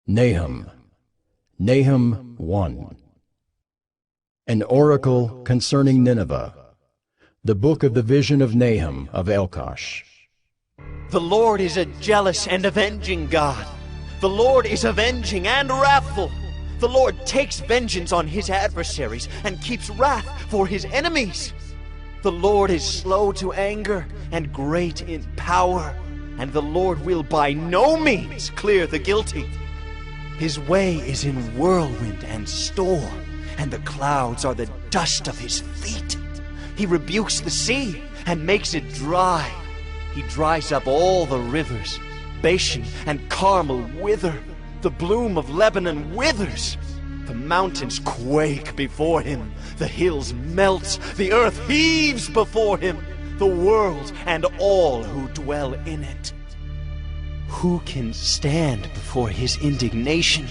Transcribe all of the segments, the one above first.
NAHUM. NAHUM 1. An oracle concerning Nineveh. The book of the vision of Nahum of Elkosh. The Lord is a jealous and avenging God. The Lord is avenging and wrathful. The Lord takes vengeance on his adversaries and keeps wrath for his enemies. The Lord is slow to anger and great in power, and the Lord will by no means clear the guilty. His way is in whirlwind and storm, and the clouds are the dust of his feet. He rebukes the sea and makes it dry. He dries up all the rivers. Bashan and Carmel wither. The bloom of Lebanon withers. The mountains quake before him. The hills melt. The earth heaves before him. The world and all who dwell in it. Who can stand before his indignation?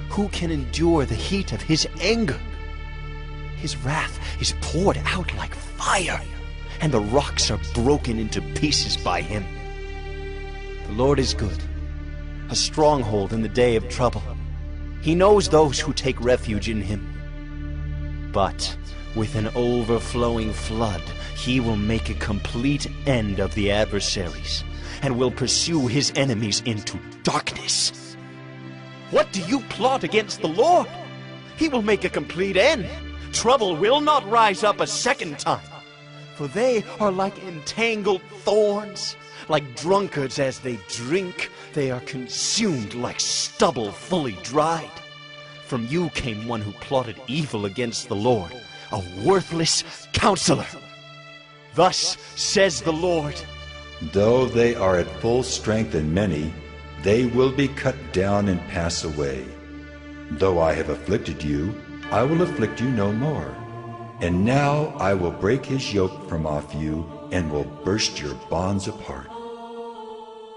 Who can endure the heat of his anger? His wrath is poured out like fire, and the rocks are broken into pieces by him. The Lord is good, a stronghold in the day of trouble. He knows those who take refuge in him. But with an overflowing flood, he will make a complete end of the adversaries, and will pursue his enemies into darkness. What do you plot against the Lord? He will make a complete end. Trouble will not rise up a second time. For they are like entangled thorns. Like drunkards as they drink, they are consumed like stubble fully dried. From you came one who plotted evil against the Lord, a worthless counselor. Thus says the Lord, though they are at full strength and many, they will be cut down and pass away. Though I have afflicted you, I will afflict you no more. And now I will break his yoke from off you, and will burst your bonds apart.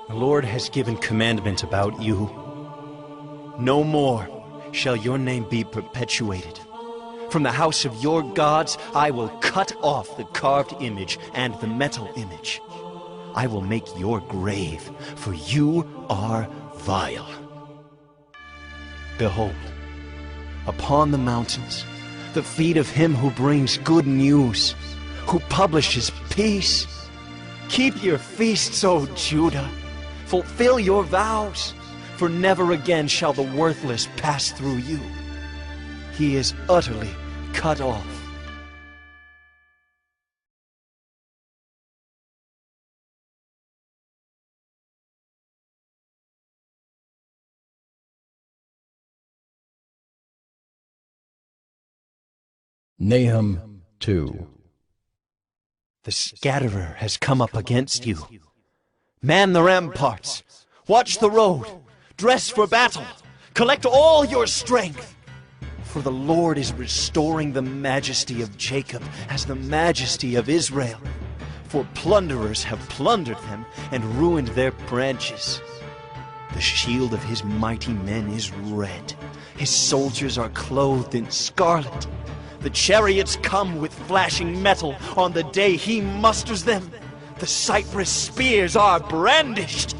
The Lord has given commandment about you. No more shall your name be perpetuated. From the house of your gods I will cut off the carved image and the metal image. I will make your grave, for you are vile. Behold, upon the mountains, the feet of him who brings good news, who publishes peace. Keep your feasts, O Judah. Fulfill your vows, for never again shall the worthless pass through you. He is utterly cut off. NAHUM 2. The scatterer has come up against you. Man the ramparts, watch the road, dress for battle, collect all your strength. For the Lord is restoring the majesty of Jacob as the majesty of Israel. For plunderers have plundered them and ruined their branches. The shield of his mighty men is red. His soldiers are clothed in scarlet. The chariots come with flashing metal on the day he musters them. The cypress spears are brandished.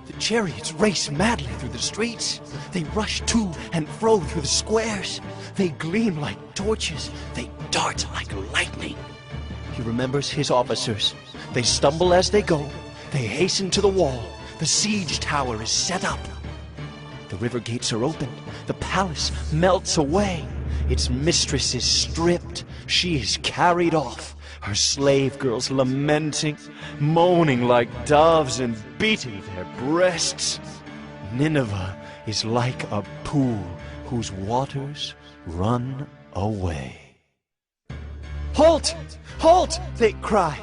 The chariots race madly through the streets. They rush to and fro through the squares. They gleam like torches. They dart like lightning. He remembers his officers. They stumble as they go. They hasten to the wall. The siege tower is set up. The river gates are opened. The palace melts away. Its mistress is stripped. She is carried off. Her slave girls lamenting, moaning like doves and beating their breasts. Nineveh is like a pool whose waters run away. Halt! Halt! They cry,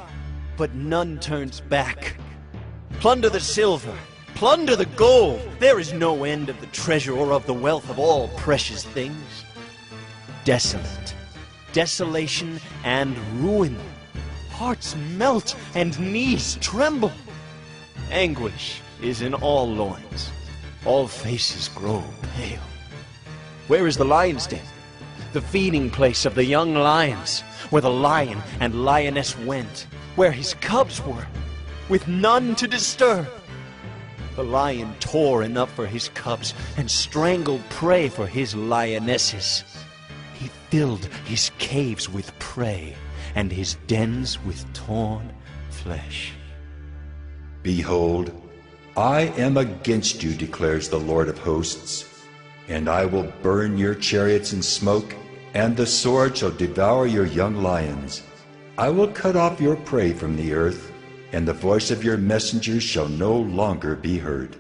but none turns back. Plunder the silver, plunder the gold. There is no end of the treasure or of the wealth of all precious things. Desolate, desolation and ruin. Hearts melt and knees tremble. Anguish is in all loins. All faces grow pale. Where is the lion's den? The feeding place of the young lions, where the lion and lioness went, where his cubs were, with none to disturb. The lion tore enough for his cubs and strangled prey for his lionesses. He filled his caves with prey and his dens with torn flesh. Behold, I am against you, declares the Lord of hosts, and I will burn your chariots in smoke, and the sword shall devour your young lions. I will cut off your prey from the earth, and the voice of your messengers shall no longer be heard.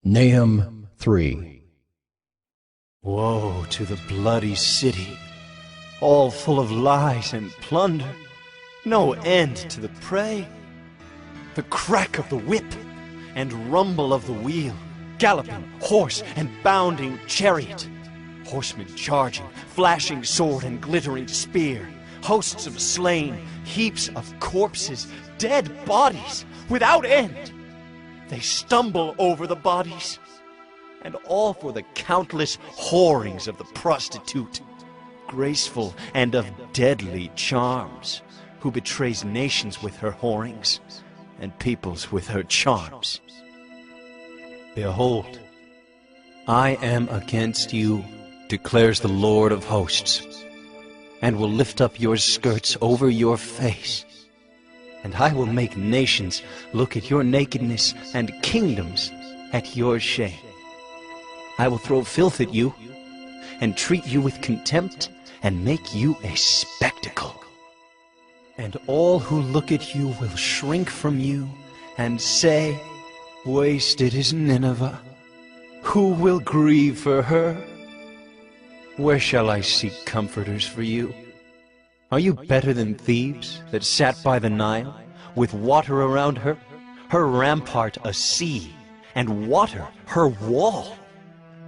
Nahum 3. Woe to the bloody city, all full of lies and plunder, no end to the prey. The crack of the whip and rumble of the wheel, galloping horse and bounding chariot, horsemen charging, flashing sword and glittering spear, hosts of slain, heaps of corpses, dead bodies without end. They stumble over the bodies, and all for the countless whorings of the prostitute, graceful and of deadly charms, who betrays nations with her whorings, and peoples with her charms. Behold, I am against you, declares the Lord of hosts, and will lift up your skirts over your face. And I will make nations look at your nakedness, and kingdoms at your shame. I will throw filth at you, and treat you with contempt, and make you a spectacle. And all who look at you will shrink from you, and say, Wasted is Nineveh. Who will grieve for her? Where shall I seek comforters for you? Are you better than Thebes, that sat by the Nile, with water around her, her rampart a sea, and water her wall?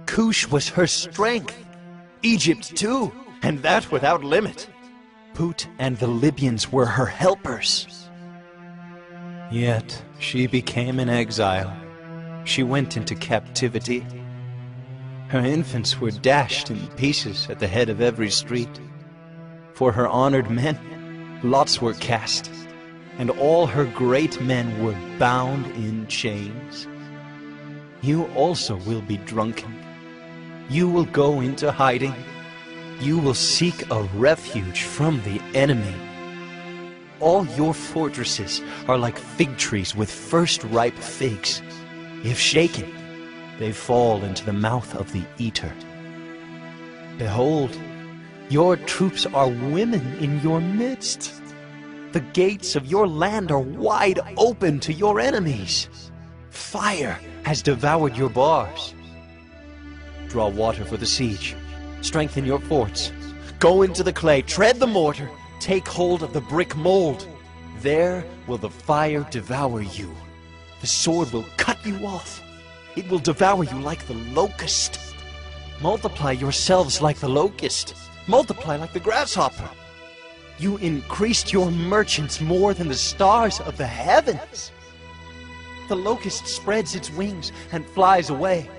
Cush was her strength, Egypt too, and that without limit. Put and the Libyans were her helpers. Yet she became an exile. She went into captivity. Her infants were dashed in pieces at the head of every street. For her honored men, lots were cast, and all her great men were bound in chains. You also will be drunken. You will go into hiding. You will seek a refuge from the enemy. All your fortresses are like fig trees with first ripe figs. If shaken, they fall into the mouth of the eater. Behold, your troops are women in your midst. The gates of your land are wide open to your enemies. Fire has devoured your bars. Draw water for the siege. Strengthen your forts. Go into the clay, tread the mortar, take hold of the brick mold. There will the fire devour you. The sword will cut you off. It will devour you like the locust. Multiply yourselves like the locust. Multiply like the grasshopper. You increased your merchants more than the stars of the heavens. The locust spreads its wings and flies away.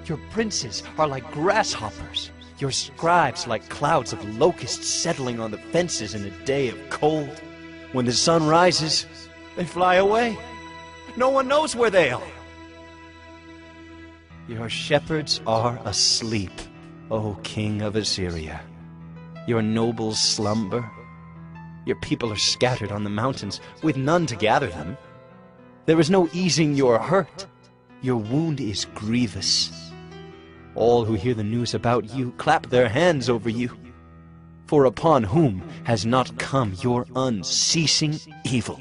Your princes are like grasshoppers. Your scribes like clouds of locusts settling on the fences in a day of cold. When the sun rises, they fly away. No one knows where they are. Your shepherds are asleep, O king of Assyria. Your nobles slumber. Your people are scattered on the mountains, with none to gather them. There is no easing your hurt. Your wound is grievous. All who hear the news about you clap their hands over you. For upon whom has not come your unceasing evil?